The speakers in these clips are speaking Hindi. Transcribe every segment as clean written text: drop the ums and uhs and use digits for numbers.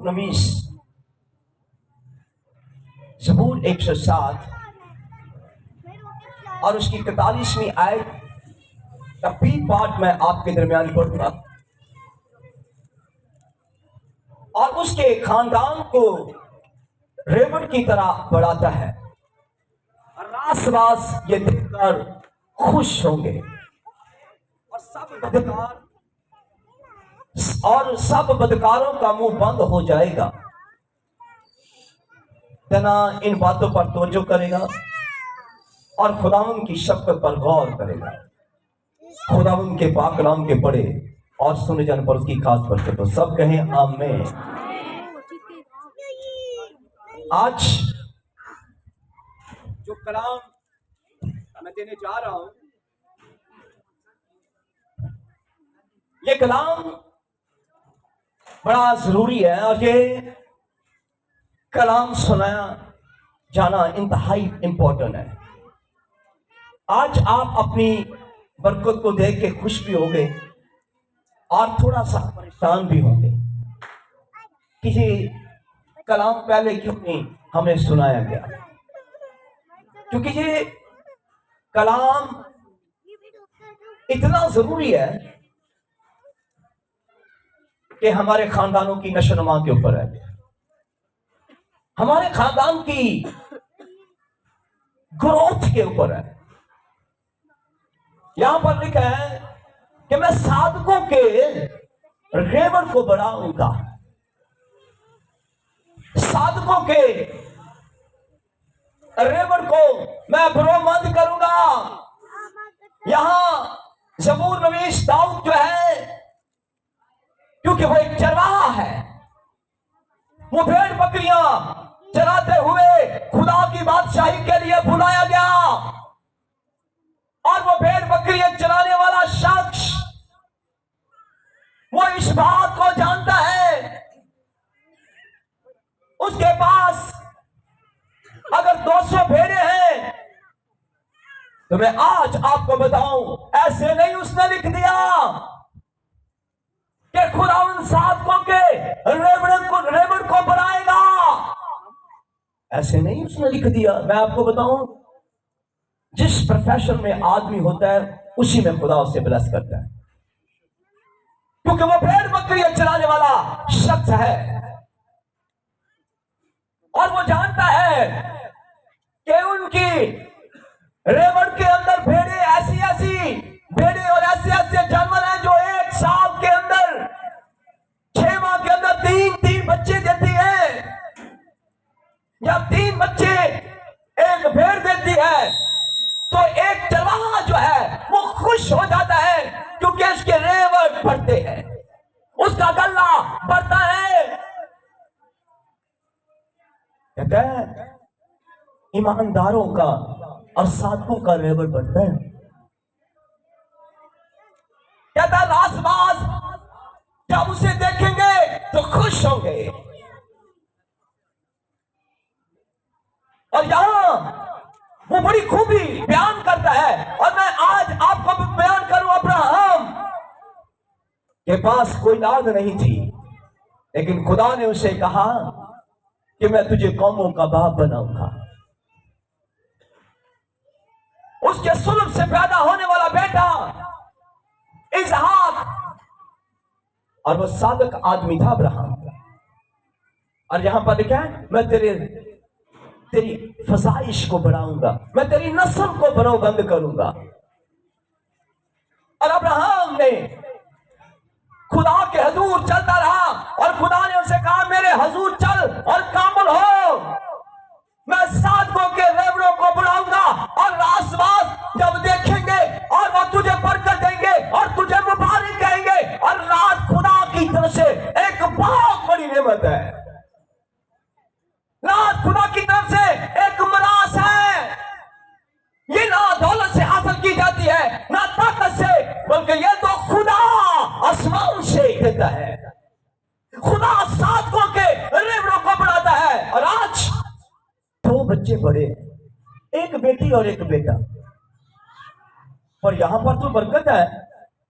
नवीस ज़बूर 107 और उसकी 41वीं आयत का भी पाठ मैं आपके दरमियान पढ़ूंगा और उसके खानदान को रेवड़ की तरह बढ़ाता है। रासवास ये देखकर खुश होंगे और सब बदकारों का मुंह बंद हो जाएगा। तना इन बातों पर तवज्जो करेगा और खुदावंद की शफ़क़त पर गौर करेगा। खुदावंद के पाक कलाम के पढ़े और सुने जाने पर उसकी खास बरकत हो। सब कहें आमीन। आज जो कलाम मैं देने जा रहा हूं, ये कलाम बड़ा जरूरी है और ये कलाम सुनाया जाना इंतहाई इंपॉर्टेंट है। आज आप अपनी बरकत को देख के खुश भी होंगे और थोड़ा सा परेशान भी होंगे कि ये कलाम पहले क्यों नहीं हमें सुनाया गया, क्योंकि ये कलाम इतना जरूरी है कि हमारे खानदानों की नशोनुमा के ऊपर है, हमारे खानदान की ग्रोथ के ऊपर है। यहां पर लिखा है कि मैं साधकों के रेवड़ को बढ़ाऊंगा, साधकों के रेवड़ को मैं बरोमंद करूंगा। यहां ज़बूर नवीस दाऊद जो है, क्योंकि वो एक चरवाहा है, वो भेड़ बकरियां चराते हुए खुदा की बादशाही के लिए बुलाया गया और वो भेड़ बकरियां चराने वाला शख्स वो इस बात को जानता है उसके पास अगर 200 भेड़े हैं तो मैं आज आपको बताऊं, ऐसे नहीं उसने लिख दिया कि खुदावंद साधकों के रेवड़ को बढ़ाएगा, ऐसे नहीं उसने लिख दिया। मैं आपको बताऊं, जिस प्रोफेशन में आदमी होता है उसी में खुदा उसे ब्लेस करता है, क्योंकि वो भेड़ बकरियां चलाने वाला शख्स है और वो जानता है कि उनकी रेवड़ के अंदर भेड़े ऐसी भेड़े और ऐसे जानवर हैं जो एक साल के अंदर 6 माह के अंदर 3 बच्चे देती है, या 3 बच्चे एक भेड़ देती है। तो एक चरवाहा जो है वो खुश हो जाता है क्योंकि उसके रेवड़ बढ़ते हैं, उसका गल्ला बढ़ता है। कहते हैं ईमानदारों का और साधकों का रेवड़ बढ़ता है। कहता है रासबाज जब उसे देखेंगे तो खुश होंगे। और यहां वो बड़ी खूबी बयान करता है और मैं आज आपको भी बयान करूं। अब्राहम के पास कोई लाद नहीं थी, लेकिन खुदा ने उसे कहा कि मैं तुझे कौमों का बाप बनाऊंगा। उसके सुल्ब से पैदा होने वाला बेटा इसहाक, और वो साधक आदमी था अब्राहम। और यहां पर लिखा है मैं तेरी फजाइश को बढ़ाऊंगा, मैं तेरी नस्ल को बरोबंद करूंगा। और अब्राहम ने खुदा के हजूर चलता रहा और खुदा ने उसे कहा मेरे हजूर चल और कामिल हो, मैं साधकों के रेवड़ों को बढ़ाऊंगा और रासबाज जब देखेंगे और वो तुझे बरकत देंगे और तुझे मुबारक कहेंगे। और रात खुदा की तरफ से एक बहुत बड़ी नेमत है, रात खुदा की तरफ से एक मिरास है। ये ना दौलत से हासिल की जाती है ना ताकत से, बल्कि ये तो खुदा आसमान से देता है। खुदा साधकों के रेवड़ों को बढ़ाता है। और आज 2 बच्चे बड़े, एक बेटी और एक बेटा, और यहां पर तो बरकत है,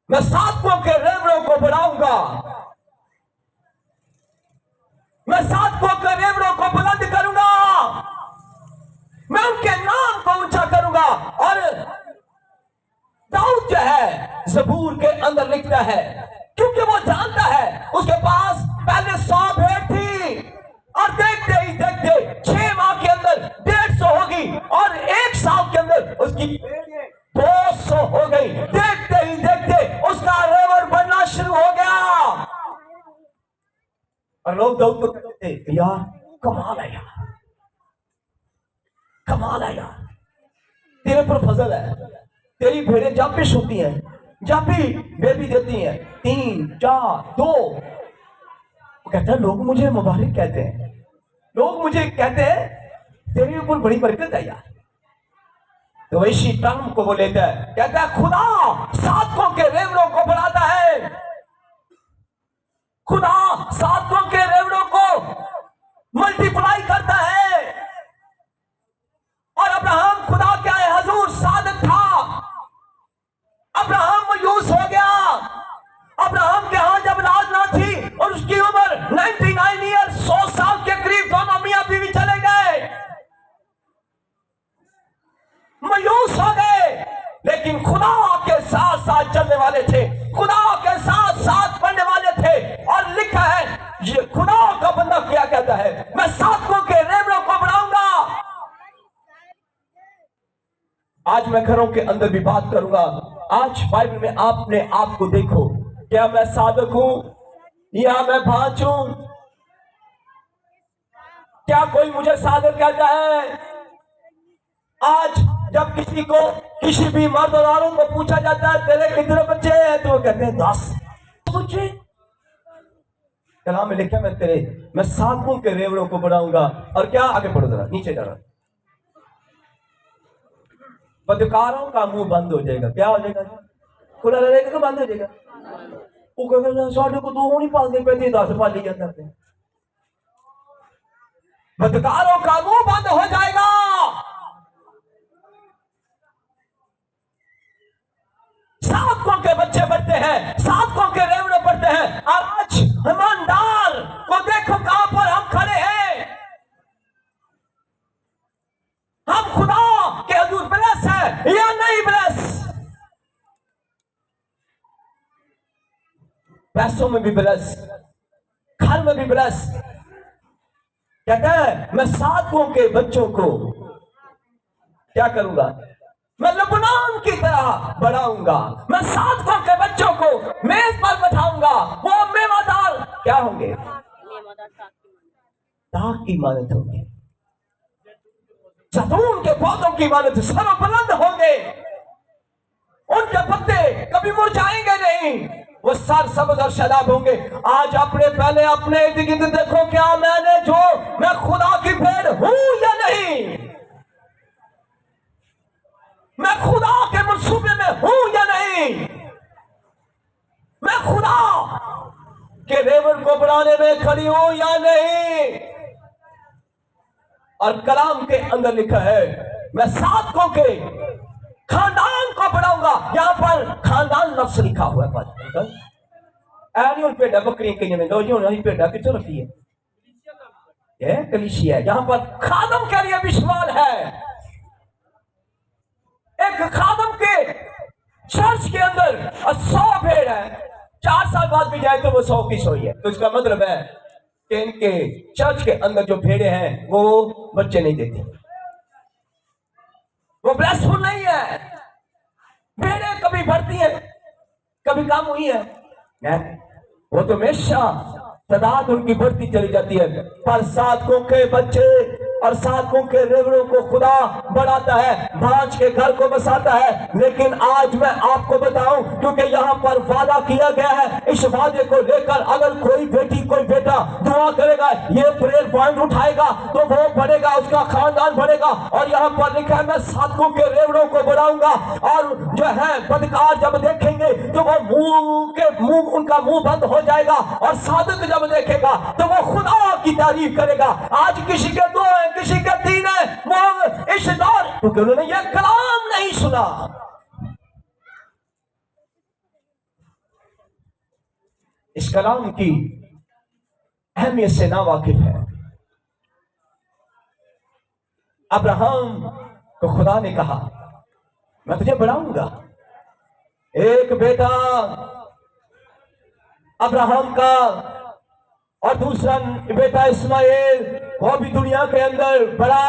मैं साधकों के रेवड़ों को बढ़ाऊंगा। मैं साधकों के रेवड़ों को बुलंद करूंगा, मैं उनके नाम को ऊंचा करूंगा। और दाऊद जो है ज़बूर के अंदर लिखता है, क्योंकि वो जानता है उसके पास पहले 100 भेड़ थी और देखते ही देखते 6 माह के अंदर 150 होगी और 1 साल के अंदर उसकी 200 हो गई। देखते ही देखते उसका रेवड़ बनना शुरू हो गया। और लोग दाऊद को कहते यार कमाल है यार, कमाल है यार, तेरे पर फजल है, तेरी भेड़ें जब भी सोती हैं जब भी बेबी देती हैं 3 4 2। वो कहता है लोग मुझे मुबारक कहते हैं, लोग मुझे कहते हैं तेरे ऊपर बड़ी बरकत है यार। तो इसी टर्म को वो लेता है, कहता है खुदा साधकों के रेवड़ों को बढ़ाता है, खुदा साधकों के रेवड़ों को मल्टीप्लाई करता है। और अब्राहम खुदा क्या है हजूर साधक था, अब्राहम मायूस हो गया। अब्राहम के यहां जब राज ना थी और उसकी उम्र 99 ईयर 100 साल के करीब, दोनों मियां बीवी चले गए, मायूस हो गए। लेकिन खुदा के साथ साथ चलने वाले थे, खुदा के साथ साथ बढ़ने वाले थे। और लिखा है ये खुदा का बंदा क्या कहता है, मैं साधकों के रेवड़ों को बढ़ाऊंगा। आज मैं घरों के अंदर भी बात करूंगा। आज बाइबल में आपने आप को देखो, क्या मैं साधक हूं या मैं भांच हूं? क्या कोई मुझे साधक कहता है? आज जब किसी को किसी भी मर्द और औरत को पूछा जाता है तेरे कितने बच्चे हैं, तो वो कहते हैं 10 बच्चे। कलाम में लिखा मैं साधकों के रेवड़ों को बढ़ाऊंगा। और क्या आगे पढ़ो जरा नीचे जरा, बदकारों का मुंह बंद हो जाएगा। क्या हो जाएगा? खुला रहेगा तो बंद हो जाएगा। वो कहता साढ़े को 2 नहीं पालने पे 10 पाली जाता है। बदकारों का मुंह बंद हो जाएगा। साधकों के बच्चे बढ़ते हैं, साधकों के रेवड़े बढ़ते हैं। आज ईमानदार को देखो कहां पर हम खड़े हैं। हम खुदा के हजूर ब्लेस है या नहीं ब्लेस? पैसों में भी ब्लेस, घर में भी ब्लेस। कहता है मैं साधकों के बच्चों को क्या करूंगा? मैं लबनान की तरह बढ़ाऊंगा। मैं साधकों के बच्चों को मेज पर बैठाऊंगा। वो मेवादार क्या होंगे? ताक की मानत होंगे, जैतून के पौधों की मानत सर्वबुलंद होंगे। उनके पत्ते कभी मुरझाएंगे नहीं, वो सर सबज और शदाब होंगे। आज अपने पहले अपने इर्द गिर्द देखो, क्या मैं खुदा की भेड़ हूं या नहीं? मैं खुदा के मंसूबे में हूं या नहीं? मैं खुदा के रेवड़ को बढ़ाने में खड़ी हूं या नहीं? और कलाम के अंदर लिखा है मैं साधकों के खानदान को बढ़ाऊंगा। यहां पर खानदान लफ्ज लिखा हुआ है। एनिमल पेड़ा बकरी कहीं में दो पेड़ा कितों रखी है? ये कलीसिया है। यहां पर खादम के लिए भी सवाल है। एक खादम के चर्च के अंदर 100 भेड़ है, 4 साल बाद भी जाए तो वो 100 की 100 ही है। तो इसका मतलब है कि इनके चर्च के अंदर जो भेड़े हैं वो बच्चे नहीं देती, वो ब्लेसफुल नहीं है। भेड़े कभी बढ़ती है कभी कम हुई है, वो तो हमेशा तादाद उनकी बढ़ती चली जाती है। पर साधकों के बच्चे और साधकों के रेवड़ों को खुदा बढ़ाता है, भांज के घर को बसाता है। लेकिन आज मैं आपको बताऊं, क्योंकि यहाँ पर वादा किया गया है, इस वादे को लेकर अगर कोई बेटी कोई बेटा दुआ करेगा, ये प्रेयर पॉइंट उठाएगा तो वो बढ़ेगा, उसका खानदान बढ़ेगा। और यहाँ पर लिखा है मैं साधकों के रेवड़ों को बढ़ाऊंगा। और जो है बदकार जब देखेंगे तो वो उनका मुंह बंद हो जाएगा। और साधक जब देखेगा तो वो खुदा की तारीफ करेगा। आज किसी के 2 है, किसी के 3 है, वो इस दौर क्योंकि उन्होंने ये कलाम नहीं सुना। इस कलाम की अहमियत से ना वाकिफ है। अब्राहम को खुदा ने कहा मैं तुझे बढ़ाऊंगा। एक बेटा अब्राहम का और दूसरा बेटा इस्माइल, वो भी दुनिया के अंदर बड़ा।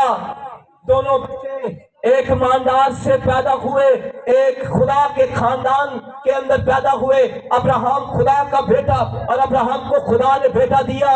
दोनों बच्चे एक ईमानदार से पैदा हुए, एक खुदा के खानदान के अंदर पैदा हुए। अब्राहम खुदा का बेटा, और अब्राहम को खुदा ने बेटा दिया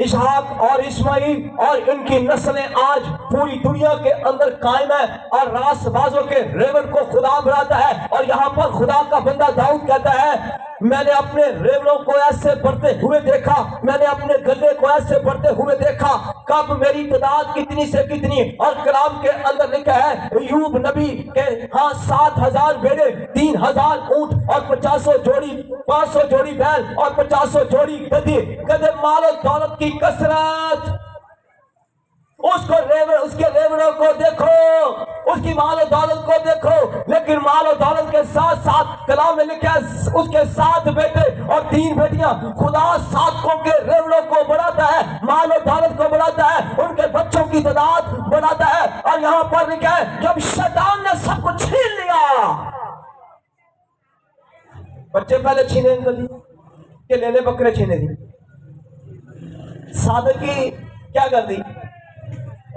इसहाक और इस्माइल, और इनकी नस्लें आज पूरी दुनिया के अंदर कायम है। और रासबाजों के रेवड़ को खुदा बढ़ाता है। और यहाँ पर खुदा का बंदा दाऊद कहता है मैंने अपने रेवड़ों को ऐसे बढ़ते हुए देखा, मैंने अपने गले को ऐसे बढ़ते हुए देखा, कब मेरी तादाद कितनी से कितनी। और कलाम के अंदर लिखा है यूब नबी के 7,000 भेड़े, 3,000 ऊंट और 50 जोड़ी 500 जोड़ी बैल और 50 जोड़ी गधे मालो दौलत की कसरत। उसको उसके रेवड़ों को देखो, उसकी मालो दौलत को देखो, लेकिन मालो दौलत के साथ साथ कलाम में लिखा है उसके 7 बेटे और 3 बेटियां। खुदा सातों के रेवड़ों को बढ़ाता है, मालो दौलत को बढ़ाता है, उनके बच्चों की तादाद बढ़ाता है। और यहाँ पर लिखा है जब शैतान ने सब कुछ छीन लिया, बच्चे पहले छीने के लेने बकरे छीने दी, सादक की क्या कर दी,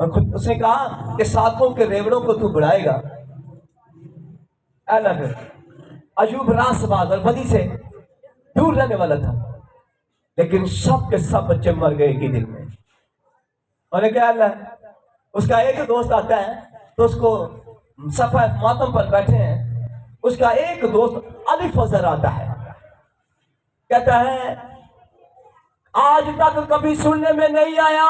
और खुद उसने कहा कि सातों के रेवड़ों को तू बढ़ाएगा। फिर अयूब रासबाज और बदी से दूर रहने वाला था, लेकिन सब के सब बच्चे मर गए एक ही दिन में। और क्या उसका एक दोस्त आता है तो उसको सफा मातम पर बैठे हैं, उसका एक दोस्त अली फजर आता है, कहता है आज तक कभी सुनने में नहीं आया।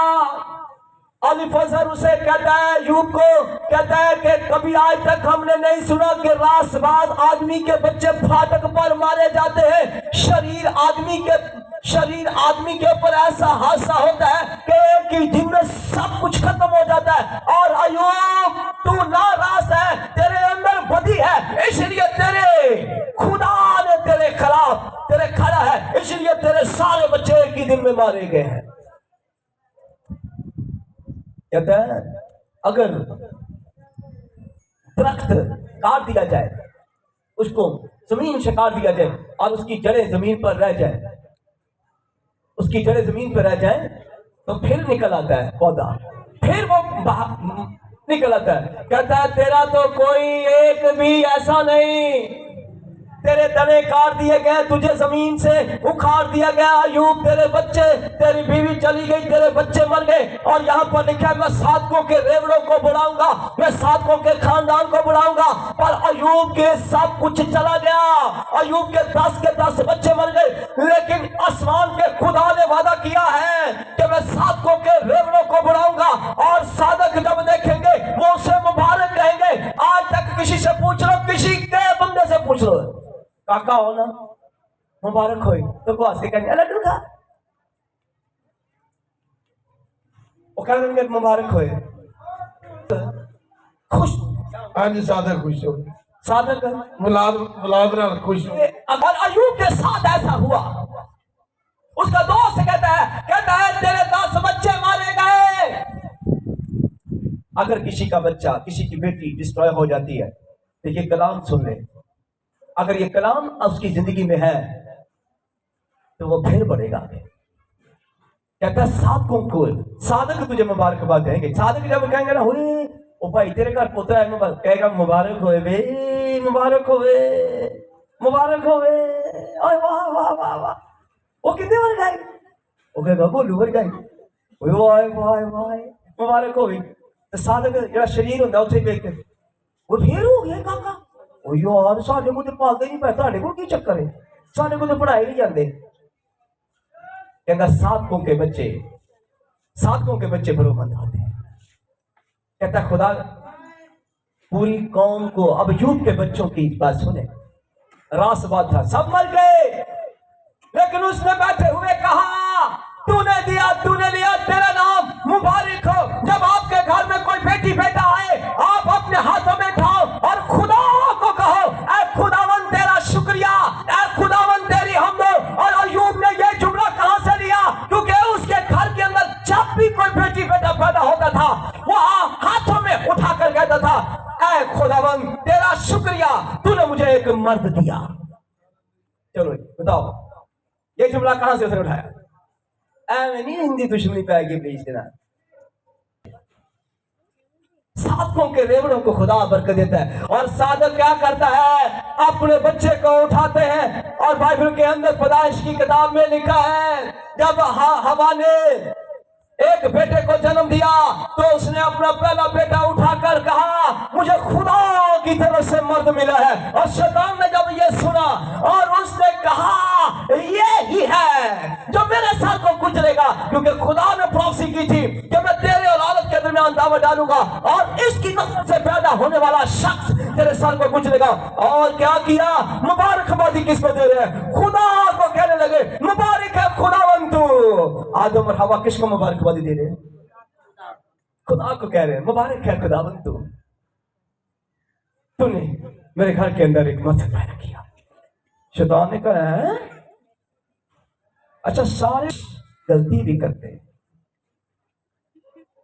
अली फजर उसे कहता है यूब को, कहता है कि कभी आज तक हमने नहीं सुना कि रासबाज आदमी के बच्चे फाटक पर मारे जाते हैं। शरीर आदमी के ऊपर ऐसा हादसा होता है कि एक ही दिन में सब कुछ खत्म हो जाता है। और अयूब तू नाराज है, तेरे अंदर बदी है, इसलिए तेरे खुदा ने तेरे खिलाफ तेरे खड़ा है, इसलिए तेरे सारे बच्चे एक ही दिन में मारे गए हैं। कहता है अगर दरख्त काट दिया जाए, उसको जमीन से काट दिया जाए और उसकी जड़ें जमीन पर रह जाए, उसकी जड़ें जमीन पर रह जाए तो फिर निकल आता है पौधा, फिर वो निकल आता है। कहता है तेरा तो कोई एक भी ऐसा नहीं, तेरे तने काट दिए गए, तुझे जमीन से उखाड़ दिया गया। अयूब तेरे बच्चे, तेरी बीवी चली गई, तेरे बच्चे मर गए। और यहाँ पर लिखा है मैं सातकों के रेवड़ों को बढ़ाऊंगा, मैं सातकों के खानदान को बढ़ाऊंगा। पर अयूब के सब कुछ चला गया, अयूब के 10 के 10 बच्चे मर गए, लेकिन आसमान के खुदा ने वादा किया है कि मैं सातकों के रेवड़ों को बढ़ाऊंगा। और साधक जब देखेंगे वो उसे मुबारक कहेंगे। आज तक किसी से पूछ लो, किसी के बंदे से पूछ लो, काका हो ना मुबारक हो, तो को हंसे कहेंगे लड्डू खा, वो कहेंगे मुबारक हो, खुश। आज साधक खुश हो, साधक मुलाद खुश हो। अगर अयूब के साथ ऐसा हुआ, उसका दोस्त कहता है तेरे 10 बच्चे मारे गए। अगर किसी का बच्चा, किसी की बेटी डिस्ट्रॉय हो जाती है तो ये कलाम सुन ले, अगर ये कलाम उसकी जिंदगी में है तो वो फिर बढ़ेगा। कहता है साधकों को, साधक तुझे मुबारकबाद कहेंगे। साधक जब कहेंगे ना हुए ओ भाई तेरे घर पुत्र है, कहेगा मुबारक होए बे, मुबारक होए, मुबारक होए, ओए वाह वाह वाह वाह। वो कितने बार गाए, वो कहेगा बोलू बार गाए, वाह वाह वाह मुबारक होए। तो साधक जरा शरीर होता उसे देख के वो फिर हो गया काका, ओ यार साढ़े को तो पालते नहीं पैसा, साढ़े को की चक्कर है, साढ़े को तो पढ़ाई नहीं जाते। कहता साधकों के बच्चे बरोबंद आते हैं। कहता खुदा पूरी कौम को, अब यूब के बच्चों की बात सुने, रासबाज था, सब मर गए, लेकिन उसने बैठे हुए कहा तूने दिया, तूने लिया, तेरा नाम मुबारक हो। जब आपके घर में कोई बेटी बेटा आए, आप अपने हाथों में उठाओ और खुदा को कहो ऐ खुदावन तेरा शुक्रिया, ऐ खुदावन तेरी हमदो। और अयूब ने ये जुमला कहां से लिया? क्योंकि उसके मर्द दिया। चलो बताओ ये जुमला कहां से उसने उठाया? ऐਵੇਂ नहीं हिंदी दुश्मनी पाएगी प्लीज ना। साधकों के रेवड़ों को खुदा बरकत देता है। और साधक क्या करता है? अपने बच्चे को उठाते हैं। और बाइबल के अंदर पैदाइश की किताब में लिखा है जब हवा ने एक बेटे को जन्म दिया तो उसने अपना पहला बेटा उठाकर कहा मुझे खुदा की तरफ से मर्द मिला है। और शैतान ने जब ये सुना और उसने कहा ये ही है जो मेरे साथ को कुचलेगा, क्योंकि खुदा ने प्रॉफेसी की थी कि मैं तेरे और औरत के दरमियान दावत डालूंगा और इसकी नस्ल से पैदा होने वाला शख्स तेरे सर को कुचलेगा। और क्या किया? मुबारकबादी किसको दे रहे हैं? खुदा को कहने लगे मुबारक है खुदावंतु। आदम और हवा किसको मुबारकबादी दे रहे हैं? खुदा को कह रहे हैं मुबारक है खुदावंतु, तूने मेरे घर के अंदर एक मर्द पैदा किया। शैतान ने कहा है अच्छा सारे गलती भी करते हैं,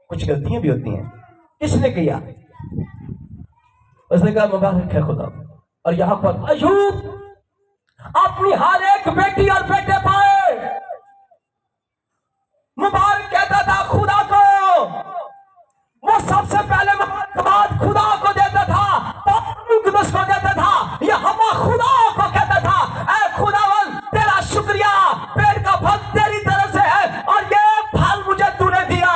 कुछ गलतियां भी होती हैं, किसने किया? उसने कहा मुबारक है खुदा। और यहां पर अय्यूब अपनी हर एक बेटी और बेटे पाए मुबारक कहता था खुदा को। वो सबसे पहले मुबारकबाद खुदा को देता था, मुकद्दस को देता था। यह हवा खुदा को कहता था ऐ खुदावन तेरा शुक्रिया, पेड़ का फल तेरी तरफ से है और ये फल मुझे तूने दिया।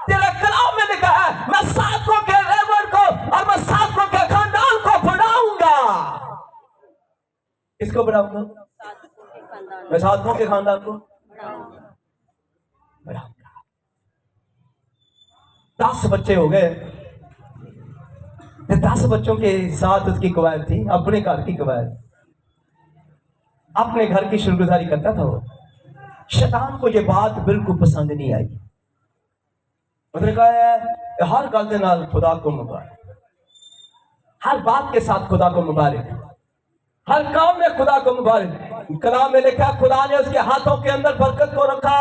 तेरे कलाम में लिखा है मैं साधकों के रेवड़ को और मैं साधकों के खानदान को बढ़ाऊंगा। किसको बढ़ाऊंगा? मैं साधकों के खानदान को बढ़ाऊंगा। 10 बच्चे हो गए। 10 बच्चों के साथ उसकी कवायद थी, अपने घर की कवायद, अपने घर की शुक्रगुजारी करता था वो। शैतान को ये बात बिल्कुल पसंद नहीं आई। उसने कहा है हर गल दे नाल खुदा को मुबारक, हर बात के साथ खुदा को मुबारक, हर काम में खुदा को मुबारक। कलाम में लिखा खुदा ने उसके हाथों के अंदर बरकत को रखा।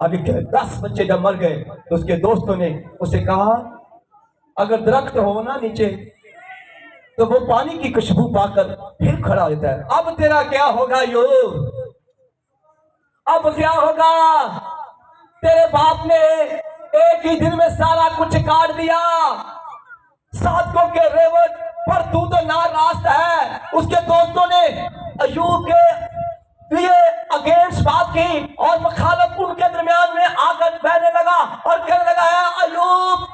अभी 10 बच्चे जब मर गए तो उसके दोस्तों ने उसे कहा अगर दरख्त हो ना नीचे तो वो पानी की खुशबू पाकर फिर खड़ा होता है। अब तेरा क्या होगा यूब? अब क्या होगा? तेरे बाप ने एक ही दिन में सारा कुछ काट दिया। साधकों के रेवड़ पर तू तो नाराज है। उसके दोस्तों ने अय्यूब के लिए अगेंस्ट बात की और मुखालफ उनके दरमियान में आकर बहने लगा और कहने लगा है अय्यूब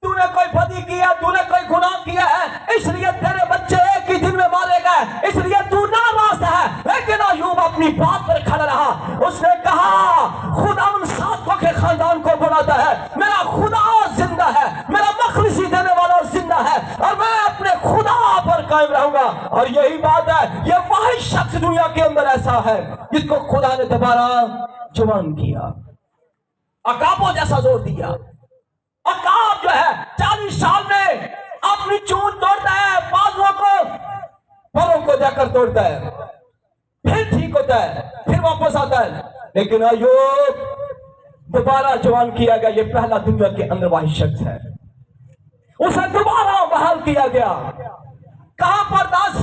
तूने कोई बदी किया, तूने कोई गुनाह किया है, इसलिए तेरे बच्चे एक ही दिन में मारे गए, इसलिए तू नाराज है। लेकिन अय्यूब अपनी बात पर खड़ा रहा। उसने कहा खुदा उन साधकों के खानदान को बढ़ाता है, मेरा खुदा जिंदा है, मेरा मखलिसी देने वाला जिंदा है और मैं अपने खुदा पर कायम रहूंगा। और यही बात है, ये वही शख्स दुनिया के अंदर ऐसा है जिसको खुदा ने दोबारा जवान किया, अकाबों जैसा जोर दिया। अकाब जो है 40 साल में अपनी चूंद तोड़ता है, बाजुओं को पैरों को जाकर तोड़ता है, फिर ठीक होता है, फिर वापस आता है। लेकिन अय्यूब दोबारा जवान किया गया। ये पहला दुनिया के अंदर वही शख्स है, उसे दोबारा बहाल किया गया। कहां पर 10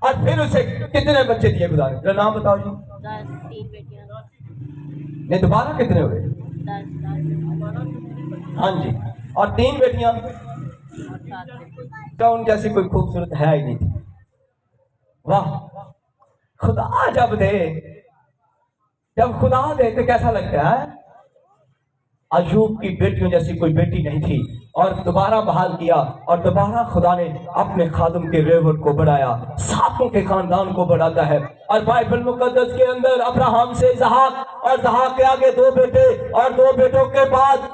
और फिर उसे कितने बच्चे दिए खुदा ने? मेरा नाम बताओ जी। 3 बेटियां। नहीं दोबारा कितने हुए? 10। हाँ जी, और 3 बेटियां। तो उन जैसी कोई खूबसूरत है ही नहीं थी। वाह, खुदा जब खुदा दे तो कैसा लगता है? अय्यूब की बेटियों जैसी कोई बेटी नहीं थी और दोबारा बहाल किया और दोबारा खुदा ने अपने खादम के रेवड़ को बढ़ाया, सातों के खानदान को बढ़ाता है। और बाइबल मुकद्दस के अंदर अब्राहम से इसहाक और इसहाक के आगे 2 बेटे और 2 बेटों के बाद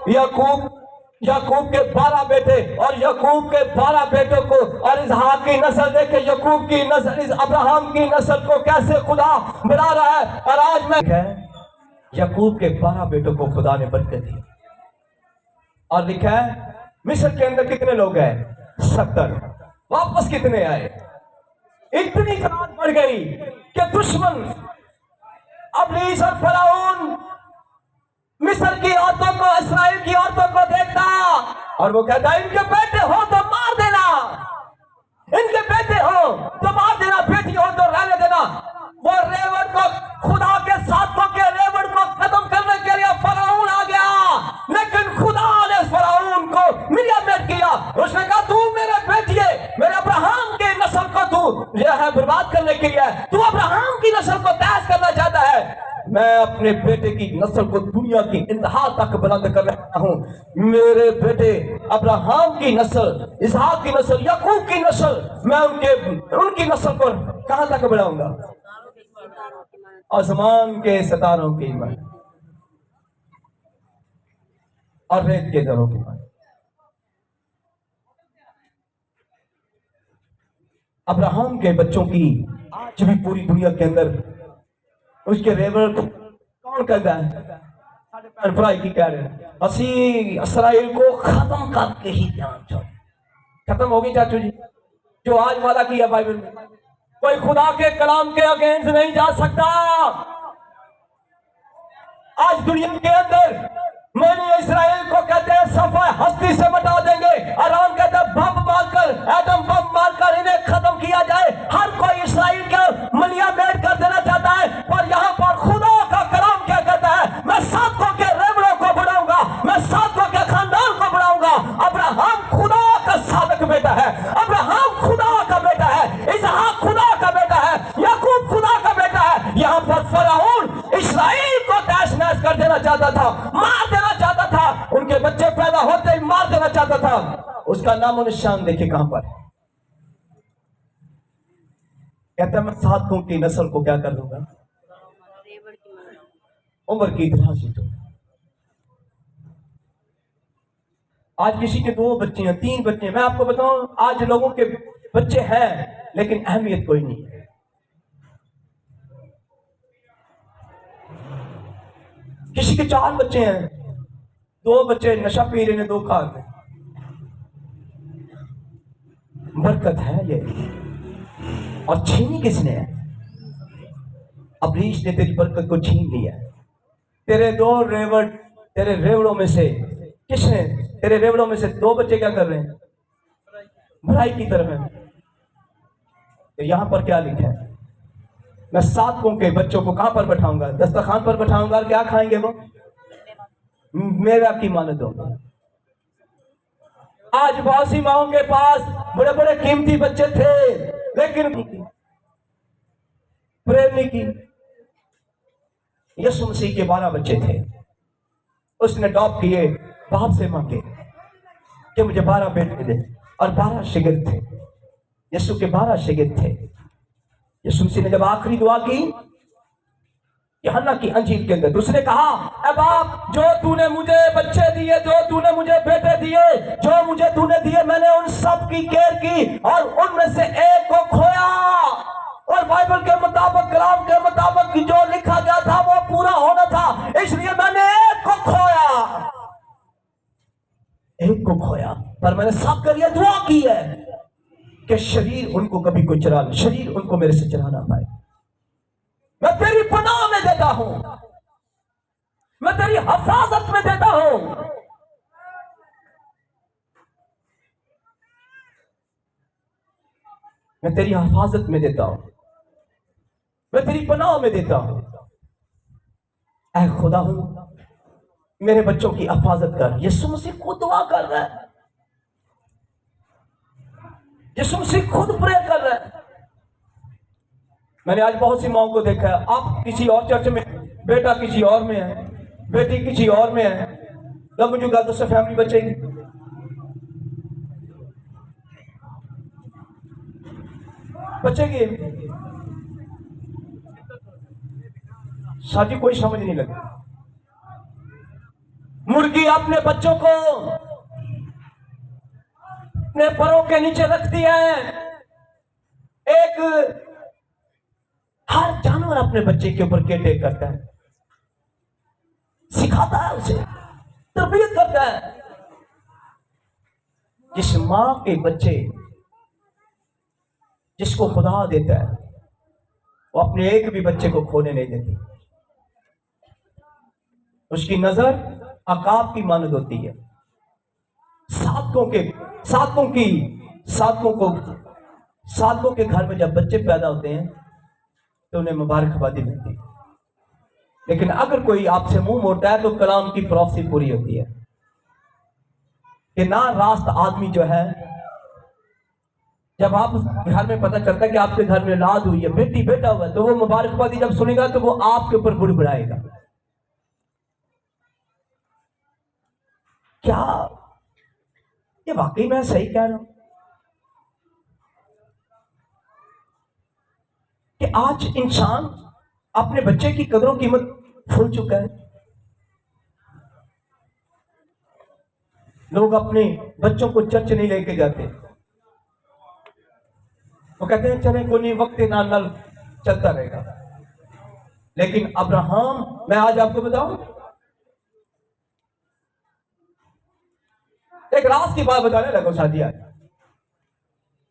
याकूब के 12 बेटे और याकूब के 12 बेटों को और इसहाक की नस्ल देखे याकूब की नस्ल इस अब्राहम की नस्ल को कैसे खुदा बढ़ा रहा है। और आज मैं याकूब के 12 बेटों को खुदा ने बरकत दी। और लिखा है मिस्र के अंदर कितने लोग हैं? 70। वापस कितने आए? इतनी तादाद बढ़ गई कि दुश्मन अब्लीस और फराउन मिस्र की औरतों को, इस्राएल की औरतों को देखता और वो कहता इनके बेटे हो तो मार देना, इनके बेटे हो तो मार देना। अपने बेटे की नस्ल को दुनिया की इंतहा तक बुलंद कर रहा हूं। मेरे बेटे अब्राहम की नस्ल, इसहाक की नस्ल, याकूब की नस्ल, मैं उनकी नस्ल को कहां तक बढ़ाऊंगा? आसमान के सितारों की इमारत और रेत के दरों की इमारत। अब्राहम के बच्चों की आज भी पूरी दुनिया के अंदर उसके रेवल को कौन कहता है? पढ़ाई की कह रहे हैं असी इसराइल को खत्म करके ही ध्यान छोड़े। खत्म होगी चाचू जी जो आज वादा किया बाइबल में। कोई खुदा के कलाम के अगेंस्ट नहीं जा सकता। आज दुनिया के अंदर मैंने इसराइल को कहते हैं सफाई हस्ती से मिटा देंगे। आराम कहते हैं बम मारकर, एटम बम मारकर इन्हें खत्म किया जाए। हर कोई इसराइल का मलिया मेट कर देना चाहता है, पर यहाँ पर खुदा का कलाम क्या कहता है? मैं सातों के रेवड़ों को बढ़ाऊंगा, मैं सातों के खानदान को बढ़ाऊंगा। अब्राहम खुदा का सादक बेटा है, अब्राहम खुदा का बेटा है, इसहाक खुदा का बेटा है, याकूब खुदा का बेटा है। यहाँ पर फराउन इसराइल को तहस नहस कर देना चाहता था, मार देना चाहता था, उनके बच्चे पैदा होते ही मार देना चाहता था। उसका नामो निशान देखिए कहां पर है। कहता है मैं सातों की नस्ल को क्या कर दूंगा? उम्र की इतिहास ही तो। आज किसी के 2 बच्चे हैं, 3 बच्चे हैं। मैं आपको बताऊं आज लोगों के बच्चे हैं लेकिन अहमियत कोई नहीं है। किसी के 4 बच्चे हैं, 2 बच्चे नशा पी रहे हैं, 2 खा रहे हैं। बरकत है ये और छीनी किसने है? अबलीस ने तेरी बरकत को छीन लिया। तेरे 2 रेवड़, तेरे रेवड़ों में से किसने, तेरे रेवड़ों में से 2 बच्चे क्या कर रहे हैं? बुराई की तरफ है। तो यहां पर क्या लिखा है? मैं सातों के बच्चों को कहां पर बैठाऊंगा? दस्तरखान पर बैठाऊंगा। क्या खाएंगे वो? मेरा की मानत होगा। आज बहुत सी माओं के पास बड़े बड़े कीमती बच्चे थे लेकिन प्रेम नहीं की। यीशु मसीह के 12 बच्चे थे, उसने डॉप किए, बाप से मांगे कि मुझे 12 बेटे दे और 12 शिगिर्द थे। यीशु के 12 शिगिर्द थे। यीशु मसीह ने जब आखिरी दुआ की यूहन्ना की अंजील के अंदर, उसने कहा ए बाप जो तूने मुझे बच्चे दिए, जो तूने मुझे बेटे दिए, जो मुझे तूने दिए, मैंने उन सब की केयर की और उनमें से एक को खोया। और बाइबल के मुताबिक, कलाम के मुताबिक जो लिखा गया था वो पूरा होना था, इसलिए मैंने एक को खोया, एक को खोया। पर मैंने सब के लिए दुआ की है कि शरीर उनको कभी कोई चरा, शरीर उनको मेरे से चरा ना पाए। मैं तेरी पनाह में देता हूं, मैं तेरी हिफाजत में देता हूं। मैं तेरी हिफाजत में देता हूं, मैं तेरी पनाह में देता हूं। ऐ खुदा हूं, मेरे बच्चों की हिफाजत कर। यीशु मसीह खुद दुआ कर रहा है, यीशु मसीह खुद प्रेयर कर रहा है। मैंने आज बहुत सी माओं को देखा है, आप किसी और चर्च में, बेटा किसी और में है, बेटी किसी और में है, तब मुझे गलत से फैमिली बचेगी। बचेगी शादी कोई समझ नहीं लगी। मुर्गी अपने बच्चों को अपने पैरों के नीचे रखती है। एक हर जानवर अपने बच्चे के ऊपर केयर टेक करता है, सिखाता है, उसे तरबियत करता है। जिस मां के बच्चे जिसको खुदा देता है वो अपने एक भी बच्चे को खोने नहीं देती। उसकी नजर अकाब की मानद होती है। सातों के घर में जब बच्चे पैदा होते हैं तो उन्हें मुबारकबादी मिलती है। लेकिन अगर कोई आपसे मुंह मोड़ता है तो कलाम की प्रोफेसी पूरी होती है कि ना रास्त आदमी जो है, जब आप घर में पता चलता है कि आपके घर में औलाद हुई है, बेटी बेटा हुआ है, तो वो मुबारकबादी जब सुनेगा तो वो आपके ऊपर बुड़बुड़ाएगा। क्या ये वाकई मैं सही कह रहा हूं कि आज इंसान अपने बच्चे की कदरों कीमत भूल चुका है? लोग अपने बच्चों को चर्च नहीं लेके जाते, वो कहते हैं चले कोई नहीं, वक्त नाल नाल चलता रहेगा। लेकिन अब्राहम, मैं आज आपको बताऊं एक राज की बात बताने लगा साथिया,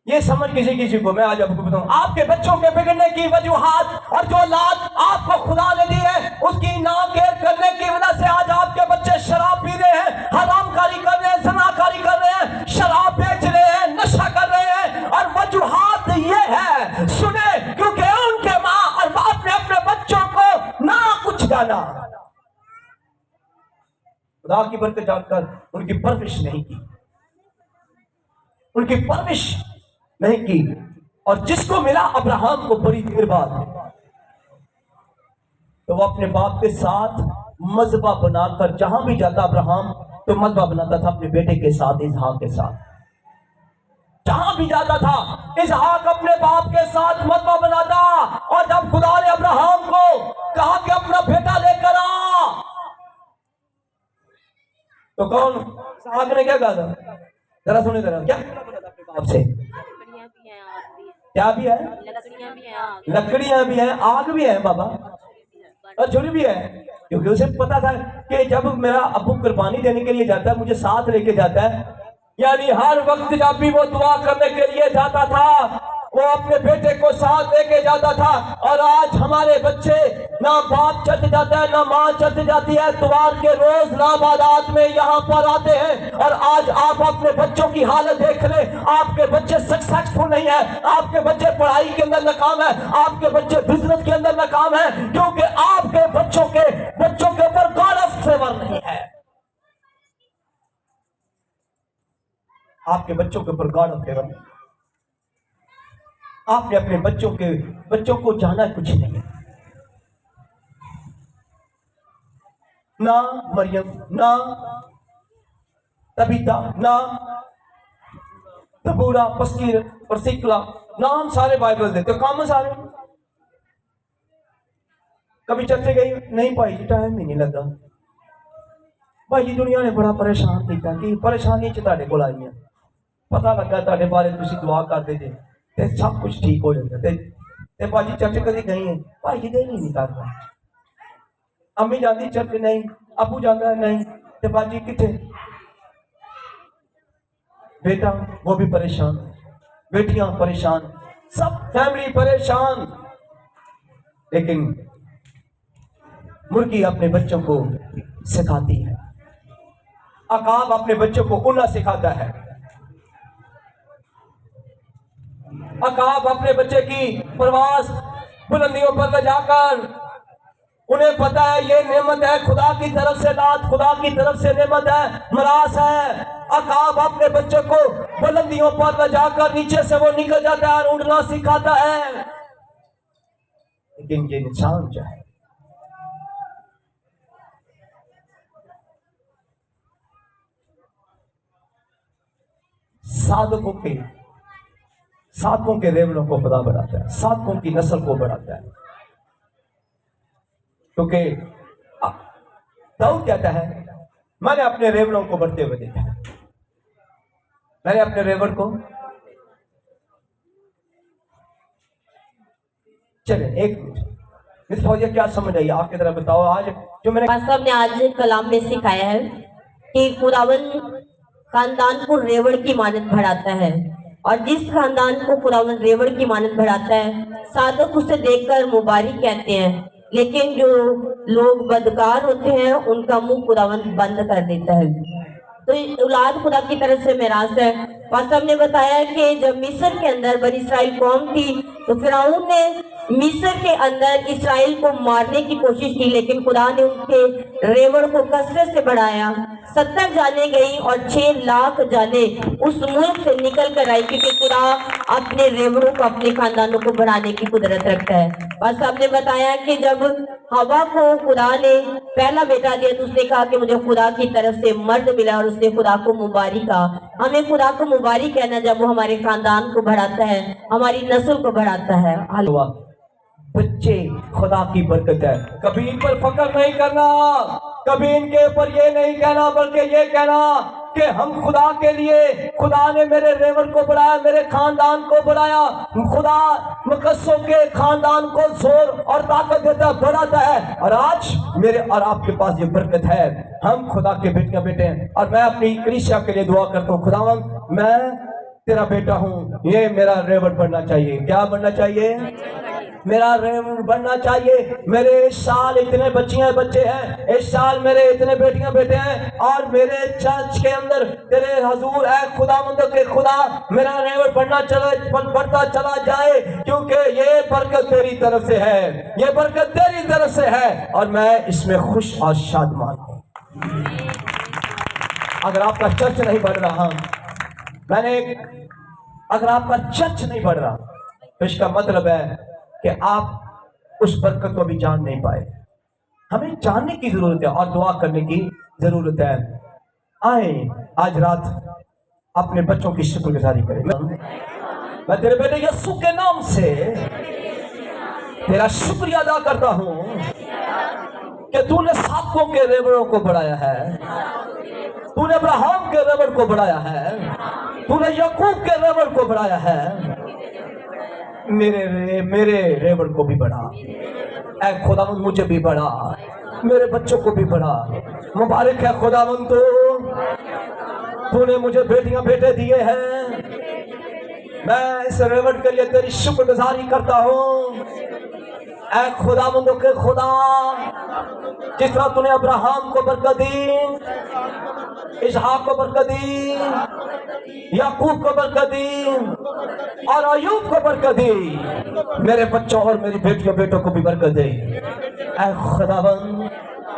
ये समझ किसी किसी को मैं आज आपको बताऊं। आपके बच्चों के बिगड़ने की वजूहात और जो लात आपको खुदा ने दी है उसकी नाकेर करने की वजह से आज आपके बच्चे शराब पी रहे हैं, हरामकारी कर रहे हैं, ज़नाकारी कर रहे हैं, शराब बेच रहे हैं, नशा कर रहे हैं। और वजूहात ये है, सुने, क्योंकि उनके माँ और बाप ने अपने बच्चों को ना कुछ जाना, खुदा की बरकत जानकर उनकी परवरिश नहीं की, उनकी परवरिश नहीं की। और जिसको मिला अब्राहम को बड़ी देर बाद, तो वो अपने बाप के साथ मजबा बनाकर जहां भी जाता अब्राहम तो मजबा बनाता था अपने बेटे के साथ, इसहाक के साथ। जहां भी जाता था इसहाक अपने बाप के साथ मजबा बनाता। और जब खुदा ने अब्राहम को कहा कि अपना बेटा लेकर आ, तो कौन, इसहाक ने क्या कहा था? जरा सुने जरा, क्या बाप से? क्या भी है? लकड़ियां भी हैं, आग लकड़ियां भी हैं, आग भी है बाबा, और छुरी भी है। क्योंकि उसे पता था कि जब मेरा अब्बू कुर्बानी देने के लिए जाता है, मुझे साथ लेके जाता है, यानी हर वक्त जब भी वो दुआ करने के लिए जाता था वो अपने बेटे को साथ लेके जाता था। और आज हमारे बच्चे ना बाप चर्च जाता है ना माँ चर्च जाती है, त्योहार के रोज लाबादात में यहाँ पर आते हैं। और आज आप अपने बच्चों की हालत देख ले, आपके बच्चे सक्सेसफुल नहीं है, आपके बच्चे पढ़ाई के अंदर नाकाम है, आपके बच्चे बिजनेस के अंदर नाकाम है, क्योंकि आपके बच्चों के ऊपर गॉड ऑफ फेवर नहीं है। आपके बच्चों के ऊपर गॉड ऑफ फेवर नहीं। आपने अपने बच्चों को जाना कुछ नहीं, ना मरियम, ना तबीता, ना तबूरा, परसिकला, नाम सारे बाइबल देते, काम सारे। कभी चर्चे गई नहीं भाई जी, टाइम ही नहीं लगा भाई जी, दुनिया ने बड़ा परेशान किया कि परेशानी च तुहाडे कोल आई है, पता लगा तुहाडे बारे तुसीं दुआ करदे जे ते सब कुछ ठीक हो जाता। ते भाजी चर्च कभी गई है? भाई जी दिल ही नहीं करता। अम्मी जाती चर्च नहीं, अबू जाता नहीं, ते भाजी किथे? बेटा वो भी परेशान, बेटियां परेशान, सब फैमिली परेशान। लेकिन मुर्गी अपने बच्चों को सिखाती है, अकाब अपने बच्चों को उड़ना सिखाता है, अकाब अपने बच्चे की प्रवास बुलंदियों पर ले जाकर, उन्हें पता है ये नेमत है खुदा की तरफ से, लात खुदा की तरफ से नेमत है, मरास है। अकाब अपने बच्चे को बुलंदियों पर ले जाकर नीचे से वो निकल जाता है और उड़ना सिखाता है। लेकिन ये इंसान जो है साधकों के रेवलों को खुदा बढ़ाता है, साधकों की नस्ल को बढ़ाता है। क्योंकि दाऊद कहता है मैंने अपने रेवलों को बढ़ते हुए देखा है, मैंने अपने रेवल को। चले एक मिनट, फौजिया क्या समझ आई आपकी तरह बताओ। आज जो मैंने पास्टर ने आज कलाम में सिखाया है कि खुदावन खानदान को रेवड़ की मानद बढ़ाता है, और जिस खानदान को खुदावन रेवड़ की मानद बढ़ाता है साधक उसे देखकर मुबारक कहते हैं, लेकिन जो लोग बदकार होते हैं उनका मुंह खुदावन बंद कर देता है। तो औलाद खुदा की तरफ से मिरास है। पास्टर ने बताया कि जब मिस्र के अंदर बनी इस्राइल कौम थी तो फिरौन ने मिस्र के अंदर इस्राइल को मारने की कोशिश की, लेकिन खुदा ने उनके रेवड़ को कसरत से बढ़ाया। 70 जाने गई और 6 लाख जाने उस मुल्क से निकल कर आई, क्योंकि खुदा अपने रेवड़ों को, अपने खानदानों को बढ़ाने की कुदरत रखता है। बस आपने बताया कि जब हवा को खुदा ने पहला बेटा दिया तो उसने कहा कि मुझे खुदा की तरफ से मर्द मिला और उसने खुदा को मुबारक कहा। हमें खुदा को मुबारक कहना जब वो हमारे खानदान को बढ़ाता है, हमारी नस्ल को बढ़ाता है। हुआ बच्चे खुदा की बरकत है। कभी इन पर फक्र नहीं करना, कभी इनके ऊपर ये नहीं कहना, बल्कि ये कहना कि हम खुदा के लिए, खुदा ने मेरे रेवड़ को बढ़ाया, मेरे खानदान को बढ़ाया। खुदा मुकस्सों के खानदान को जोर और ताकत देता है, बढ़ाता है। और आज मेरे और आपके पास ये बरकत है, हम खुदा के बेटियां बेटे हैं। और मैं अपनी कलीसिया के लिए दुआ करता हूँ, खुदावंद मैं तेरा बेटा हूँ, ये मेरा रेवड़ बनना चाहिए। क्या बनना चाहिए? मेरा रेवड़ बनना चाहिए। मेरे इस साल इतने बच्चे हैं, इस साल मेरे इतने बेटियां बेटे हैं, और मेरे चर्च के अंदर तेरे हजूर है खुदावंद के खुदा, मेरा रेवड़ बढ़ता चला जाए, क्योंकि ये बरकत तेरी तरफ से है, ये बरकत तेरी तरफ से है, और मैं इसमें खुश और शादमान हूं। अगर आपका चर्च नहीं बढ़ रहा, अगर आपका चर्च नहीं बढ़ रहा, तो इसका मतलब है कि आप उस बरकत को भी जान नहीं पाए। हमें जानने की जरूरत है और दुआ करने की जरूरत है। आए आज रात अपने बच्चों की शुक्रगुजारी करें। मैं तेरे बेटे यीशु के नाम से तेरा शुक्रिया अदा करता हूं कि तूने सातों के रेवड़ों को बढ़ाया है, तूने अब्राहम के रेवड़ को बढ़ाया है, तूने याकूब के रेवड़ को बढ़ाया है। मेरे रेवड़ को भी बढ़ा, ऐ खुदावंद मुझे भी बढ़ा, मेरे बच्चों को भी बढ़ा। मुबारक है खुदावंद, तूने मुझे बेटियां बेटे दिए हैं। मैं इस रेवड़ के लिए तेरी शुक्रगुजारी करता हूँ। ऐ खुदावंद के खुदा, जिस तरह तूने अब्राहम को बरकत दी, इसहाक को बरकत दी, याकूब को बरकत दी और अय्यूब को बरकत दी, मेरे बच्चों और मेरी बेटियों बेटों को भी बरकत दे। ऐ खुदावंद,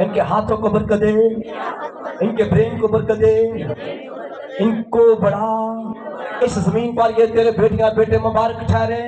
इनके हाथों को बरकत दे, इनके ब्रेन को बरकत दे, इनको बढ़ा। इस जमीन पर ये तेरे बेटियां बेटे मुबारक ठहरे।